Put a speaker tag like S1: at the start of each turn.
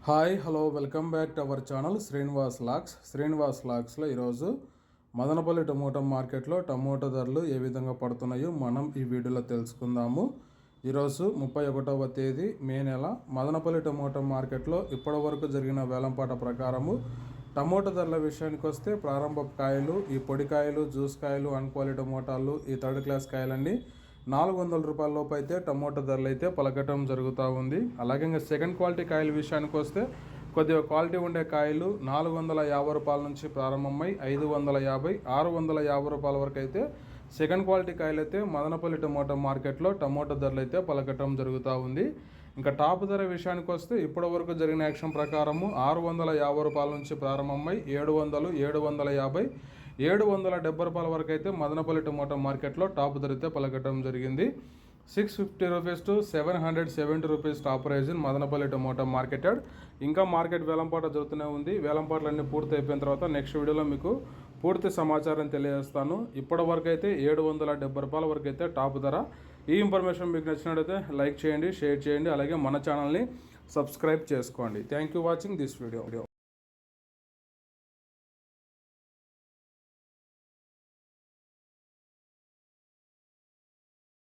S1: Hi hello welcome back to our channel Srinivas లాక్స్లో ఈరోజు Madanapalle tomato మార్కెట్లో టమోటా ధరలు ఏ విధంగా పడుతున్నాయో మనం ఈ వీడియోలో తెలుసుకుందాము. ఈరోజు 31వ తేదీ మే నెల మదనపల్లి టమోటా మార్కెట్లో ఇప్పటి వరకు జరిగిన వేలంపాట ప్రకారము టమోటా ధరల విషయానికి వస్తే ప్రారంభ కాయలు, ఈ పొడి కాయలు, జ్యూస్ కాయలు, అన్క్వాలిటీ టమోటాలు, ఈ థర్డ్ క్లాస్ కాయలన్నీ 400 రూపాయల లోపు అయితే టమోటా ధరలు అయితే పలకటం జరుగుతూ ఉంది. అలాగే ఇంకా సెకండ్ క్వాలిటీ కాయల విషయానికి వస్తే కొద్దిగా క్వాలిటీ ఉండే కాయలు 450 రూపాయల నుంచి ప్రారంభమై 550, 650 రూపాయల వరకు అయితే సెకండ్ క్వాలిటీ కాయలు అయితే మదనపల్లి టమోటా మార్కెట్లో టమోటా ధరలు అయితే పలకటం జరుగుతూ ఉంది. ఇంకా టాప్ ధర విషయానికి వస్తే ఇప్పటి వరకు జరిగిన యాక్షన్ ప్రకారము 650 రూపాయల నుంచి ప్రారంభమై 700, 750, 770 రూపాయల వరకు అయితే మదనపల్లి టమోటా మార్కెట్లో టాప్ ధర అయితే పలకటం జరిగింది. 650 rupees to 770 rupees top price in Madanapalle tomato marketed. ఇంకా మార్కెట్ వేలంపాట జరుగుతూనే ఉంది. వేలంపాటలన్నీ పూర్తి అయిపోయిన తర్వాత నెక్స్ట్ వీడియోలో మీకు పూర్తి సమాచారం తెలియజేస్తాను. ఇప్పటి వరకు అయితే 770 రూపాయల వరకు అయితే టాప్ ధర. ఈ ఇన్ఫర్మేషన్ మీకు నచ్చినట్లయితే లైక్ చేయండి, షేర్ చేయండి, అలాగే మన ఛానల్ని సబ్స్క్రైబ్ చేసుకోండి. Thank you watching this video.